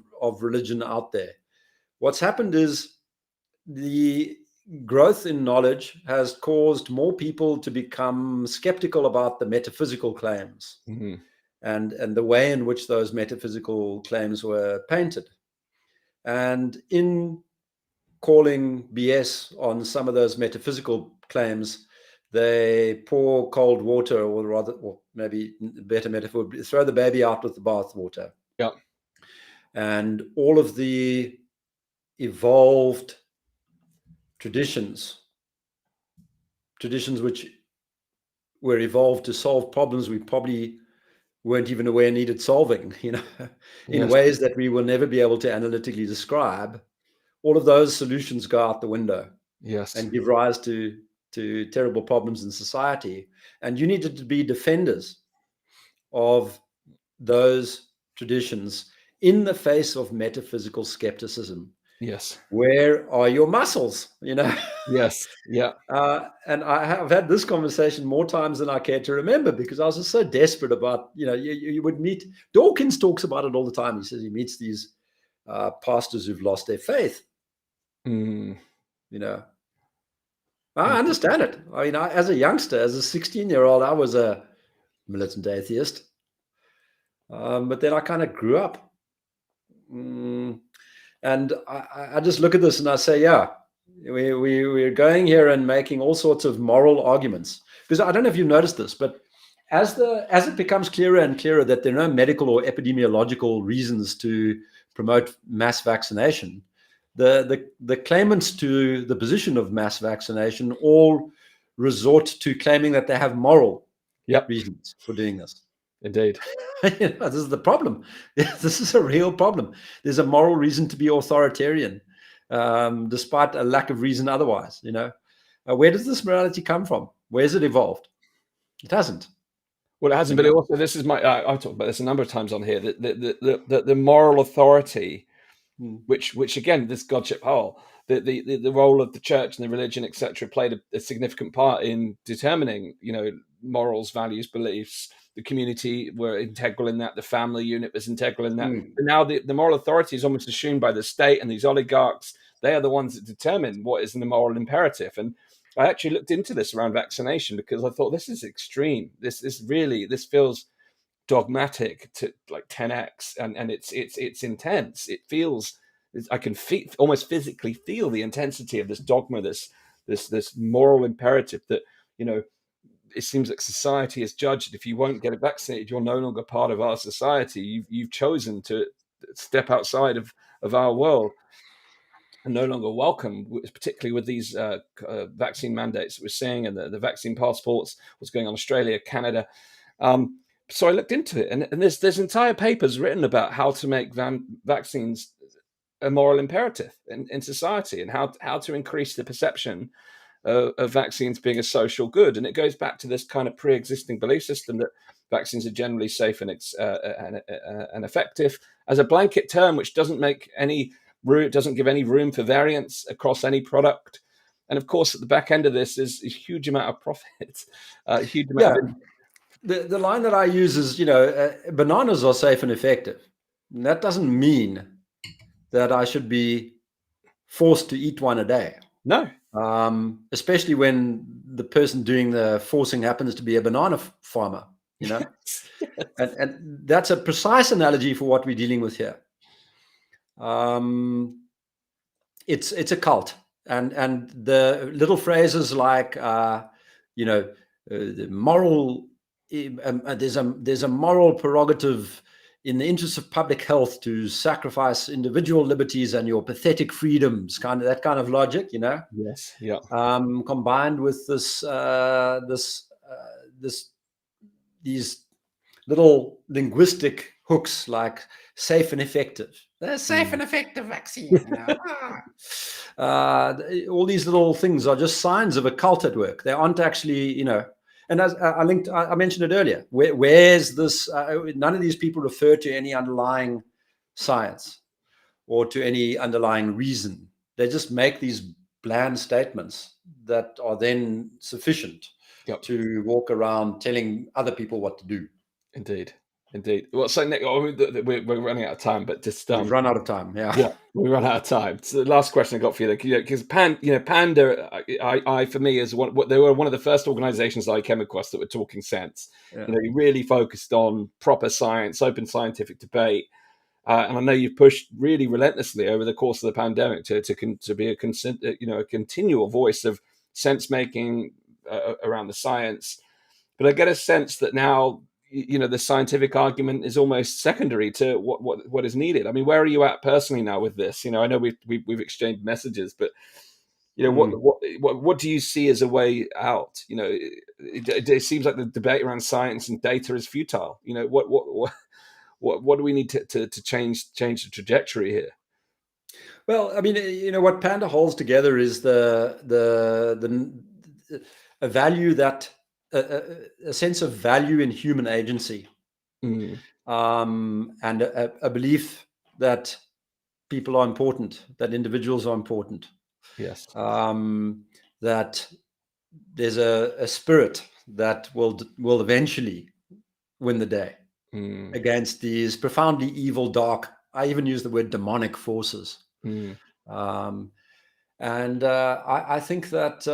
religion out there. What's happened is the growth in knowledge has caused more people to become skeptical about the metaphysical claims, and the way in which those metaphysical claims were painted. And in calling BS on some of those metaphysical claims, they pour cold water, or maybe a better metaphor, throw the baby out with the bathwater. Yeah. And all of the evolved traditions which were evolved to solve problems we probably weren't even aware needed solving, in ways that we will never be able to analytically describe. All of those solutions go out the window, and give rise to terrible problems in society. And you needed to be defenders of those traditions in the face of metaphysical skepticism. Yes. Where are your muscles? Yes. Yeah. And I have had this conversation more times than I care to remember, because I was just so desperate about, you would meet, Dawkins talks about it all the time. He says he meets these pastors who've lost their faith. I understand it. I mean, as a youngster, as a 16-year-old, I was a militant atheist. But then I kind of grew up. And I just look at this and I say, yeah, we're going here and making all sorts of moral arguments. Because I don't know if you've noticed this, but as it becomes clearer and clearer that there are no medical or epidemiological reasons to promote mass vaccination, the claimants to the position of mass vaccination all resort to claiming that they have moral reasons for doing this. Indeed. This is the problem. This is a real problem. There's a moral reason to be authoritarian, despite a lack of reason otherwise. Where does this morality come from? Where's it evolved? It hasn't. Well, it hasn't. But it also, this is I've talked about this a number of times on here. The moral authority, which again, this godship hole, the role of the church and the religion, etc., played a significant part in determining, morals, values, beliefs. The community were integral in that. The family unit was integral in that. But now the moral authority is almost assumed by the state and these oligarchs, they are the ones that determine what is the moral imperative. And I actually looked into this around vaccination because I thought this is extreme. This feels dogmatic to like 10x, and it's intense. It feels, I can almost physically feel the intensity of this dogma, this moral imperative that, you know, it seems like society is judged. If you won't get vaccinated, you're no longer part of our society. You've chosen to step outside of our world and no longer welcome, particularly with these vaccine mandates that we're seeing, and the vaccine passports, what's going on in Australia, Canada. So I looked into it, and there's entire papers written about how to make vaccines a moral imperative in society, and how to increase the perception of vaccines being a social good. And it goes back to this kind of pre-existing belief system that vaccines are generally safe and effective as a blanket term, which doesn't make any room, doesn't give any room for variance across any product. And of course, at the back end of this is a huge amount of profit, a huge amount of. The line that I use is, bananas are safe and effective. And that doesn't mean that I should be forced to eat one a day. No. Especially when the person doing the forcing happens to be a banana farmer, Yes. And that's a precise analogy for what we're dealing with here. It's a cult, and the little phrases like the moral, there's a moral prerogative in the interest of public health to sacrifice individual liberties and your pathetic freedoms, that kind of logic, Yes, yeah. Combined with these little linguistic hooks like safe and effective. They're safe and effective vaccine. All these little things are just signs of a cult at work. They aren't actually, And as I mentioned it earlier, where's this? None of these people refer to any underlying science or to any underlying reason. They just make these bland statements that are then sufficient to walk around telling other people what to do. Indeed. Well, so Nick, we're running out of time, but just we've run out of time. Yeah, we run out of time. So the last question I got for you, because Panda, I for me is they were one of the first organizations I came across that were talking sense. Yeah. You really focused on proper science, open scientific debate, and I know you've pushed really relentlessly over the course of the pandemic to be a continual voice of sense making around the science. But I get a sense that now, the scientific argument is almost secondary to what is needed. I mean, where are you at personally now with this? I know we've exchanged messages, but what do you see as a way out? It seems like the debate around science and data is futile. What do we need to change the trajectory here? Well, I mean, what Panda holds together is a value that a sense of value in human agency, and a belief that people are important, that individuals are important. Yes. That there's a spirit that will eventually win the day against these profoundly evil, dark, I even use the word demonic forces. And I think that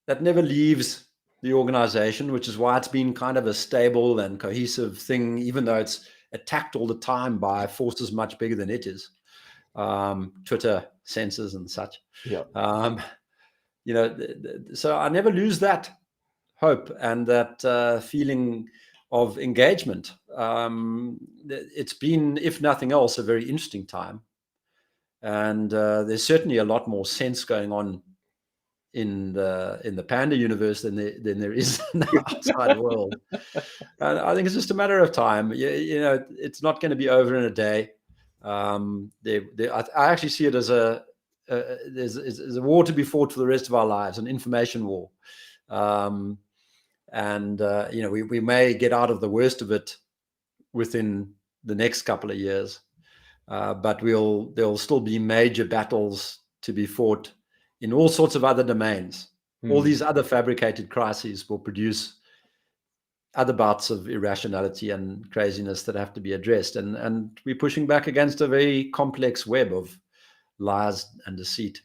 that never leaves the organization, which is why it's been kind of a stable and cohesive thing, even though it's attacked all the time by forces much bigger than it is. Twitter, censors and such. Yeah. So I never lose that hope and that feeling of engagement. It's been, if nothing else, a very interesting time. And there's certainly a lot more sense going on in the Panda universe than there is in the outside world. And I think it's just a matter of time. It's not going to be over in a day. I actually see it as there's a war to be fought for the rest of our lives, an information war. We may get out of the worst of it within the next couple of years, but there'll still be major battles to be fought in all sorts of other domains. All these other fabricated crises will produce other bouts of irrationality and craziness that have to be addressed. And we're pushing back against a very complex web lies and deceit.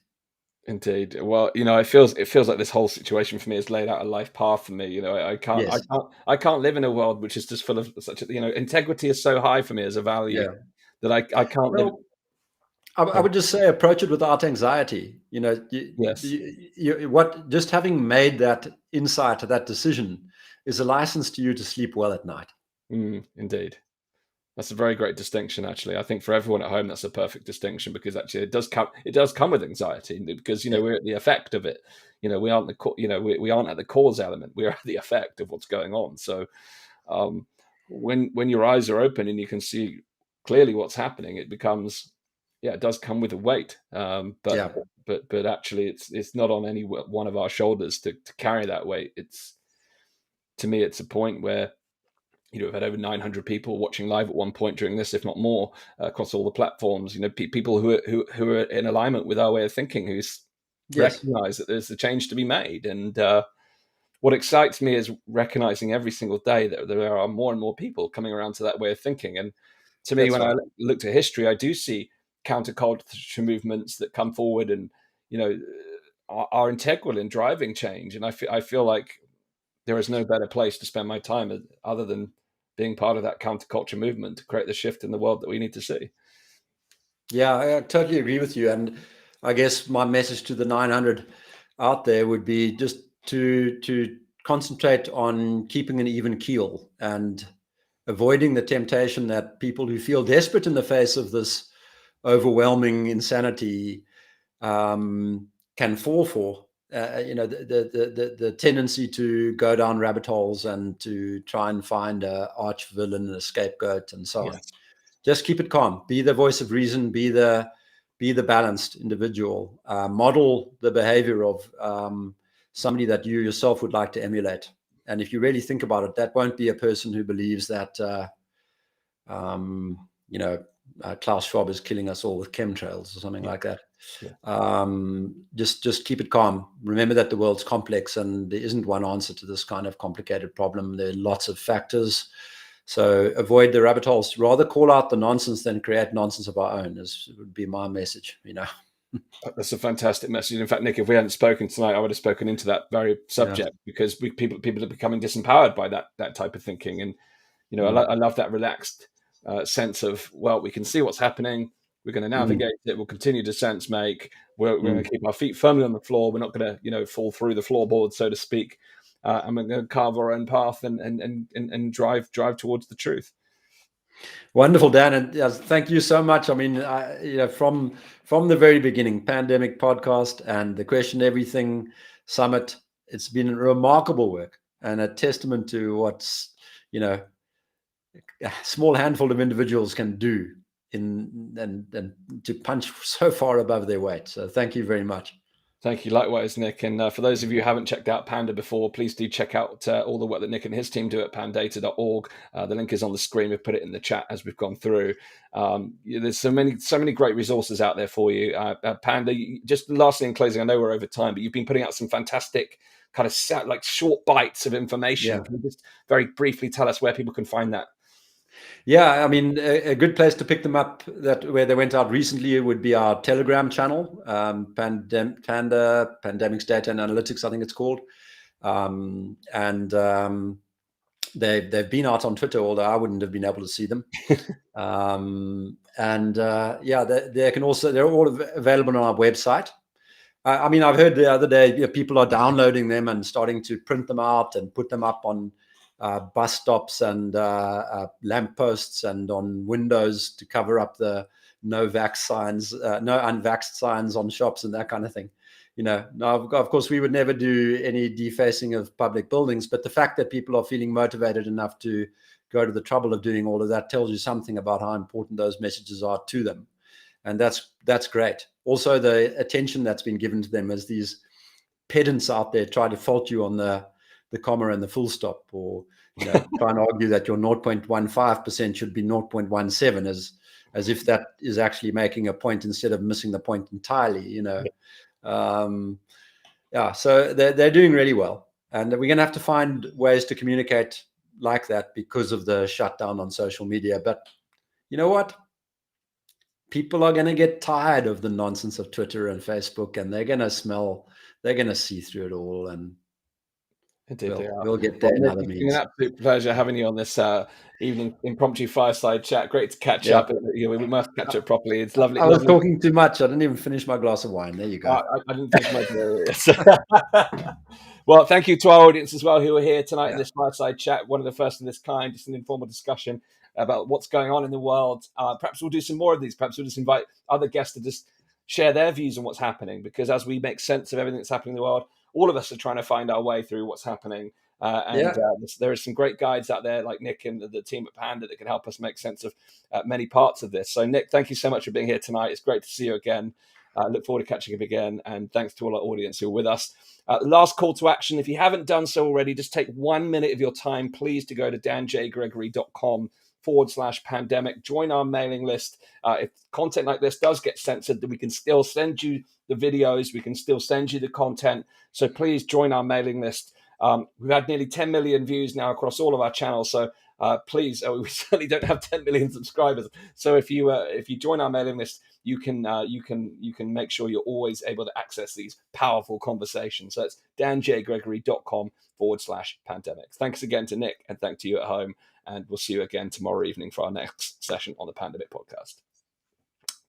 Indeed. Well, it feels like this whole situation for me has laid out a life path for me. Yes. I can't live in a world which is just full of such integrity is so high for me as a value Yeah. that I can't live. Well, I would just say approach it without anxiety. Yes. Just having made that insight, that decision, is a license to you to sleep well at night. Indeed. That's a very great distinction, actually. I think for everyone at home, that's a perfect distinction, because actually it does come with anxiety, because we're at the effect of it. We aren't we aren't at the cause element. We're at the effect of what's going on. So when your eyes are open and you can see clearly what's happening, it becomes, it does come with a weight. But actually, it's not on any one of our shoulders to carry that weight. To me, it's a point where we've had over 900 people watching live at one point during this, if not more, across all the platforms. People who are in alignment with our way of thinking, who recognize that there's a change to be made. And what excites me is recognizing every single day that there are more and more people coming around to that way of thinking. And to me, I look to history, I do see counterculture movements that come forward and are integral in driving change. And I feel like there is no better place to spend my time other than being part of that counterculture movement to create the shift in the world that we need to see. Yeah, I totally agree with you. And I guess my message to the 900 out there would be just to concentrate on keeping an even keel and avoiding the temptation that people who feel desperate in the face of this overwhelming insanity can fall for. The tendency to go down rabbit holes and to try and find a arch villain and a scapegoat and so on. Just keep it calm. Be the voice of reason. Be the balanced individual. Model the behavior of somebody that you yourself would like to emulate. And if you really think about it, that won't be a person who believes that Klaus Schwab is killing us all with chemtrails or something like that. Just keep it calm. Remember that the world's complex and there isn't one answer to this kind of complicated problem. There are lots of factors. So avoid the rabbit holes. Rather call out the nonsense than create nonsense of our own, would be my message, That's a fantastic message. In fact, Nick, if we hadn't spoken tonight, I would have spoken into that very subject, because people are becoming disempowered by that type of thinking. And, I love that relaxed sense of, well, we can see what's happening. We're going to navigate it. We'll continue to sense make. We're going to keep our feet firmly on the floor. We're not going to, fall through the floorboard, so to speak. And we're going to carve our own path and drive towards the truth. Wonderful, Dan, and thank you so much. I mean, from the very beginning, Pandemic Podcast and the Question Everything Summit, it's been remarkable work and a testament to what's a small handful of individuals can do and to punch so far above their weight. So thank you very much. Thank you. Likewise, Nick. And for those of you who haven't checked out Panda before, please do check out all the work that Nick and his team do at pandata.org. The link is on the screen. We've put it in the chat as we've gone through. There's so many great resources out there for you. Panda, just lastly in closing, I know we're over time, but you've been putting out some fantastic kind of like short bites of information. Can you just very briefly tell us where people can find that? Yeah, I mean, a good place to pick them up where they went out recently would be our Telegram channel, Panda, Pandemics Data and Analytics, I think it's called. They've been out on Twitter, although I wouldn't have been able to see them. They can also, they're all available on our website. I mean, I've heard the other day people are downloading them and starting to print them out and put them up on bus stops and lampposts and on windows to cover up the no vax signs, no unvaxxed signs on shops and that kind of thing. Now, of course, we would never do any defacing of public buildings, but the fact that people are feeling motivated enough to go to the trouble of doing all of that tells you something about how important those messages are to them. And that's great. Also, the attention that's been given to them as these pedants out there try to fault you on the comma and the full stop, or try and argue that your 0.15% should be 0.17, as if that is actually making a point instead of missing the point entirely. So they're doing really well, and we're going to have to find ways to communicate like that because of the shutdown on social media. But you know what? people are going to get tired of the nonsense of Twitter and Facebook, and they're going to see through it all, and Indeed, they are. we'll get Well, there in Nick, other it's been an means. absolute pleasure having you on this evening impromptu fireside chat. Great to catch Yeah. up. We must catch up properly. It's lovely. I was Lovely. talking too much. I didn't even finish my glass of wine. There you go. I didn't finish my Well, thank you to our audience as well who are here tonight in this fireside chat. One of the first of this kind, just an informal discussion about what's going on in the world. Perhaps we'll do some more of these. Perhaps we'll just invite other guests to just share their views on what's happening, because as we make sense of everything that's happening in the world, all of us are trying to find our way through what's happening. There are some great guides out there like Nick and the team at Panda that can help us make sense of many parts of this. So, Nick, thank you so much for being here tonight. It's great to see you again. Look forward to catching up again. And thanks to all our audience who are with us. Last call to action. If you haven't done so already, just take 1 minute of your time, please, to go to danjgregory.com/pandemic. Join our mailing list. If content like this does get censored, then we can still send you the videos. We can still send you the content. So please join our mailing list. We've had nearly 10 million views now across all of our channels. So please, we certainly don't have 10 million subscribers. So if you join our mailing list, you can make sure you're always able to access these powerful conversations. So it's danjgregory.com/pandemic. Thanks again to Nick, and thank to you at home. And we'll see you again tomorrow evening for our next session on the Pandemic podcast.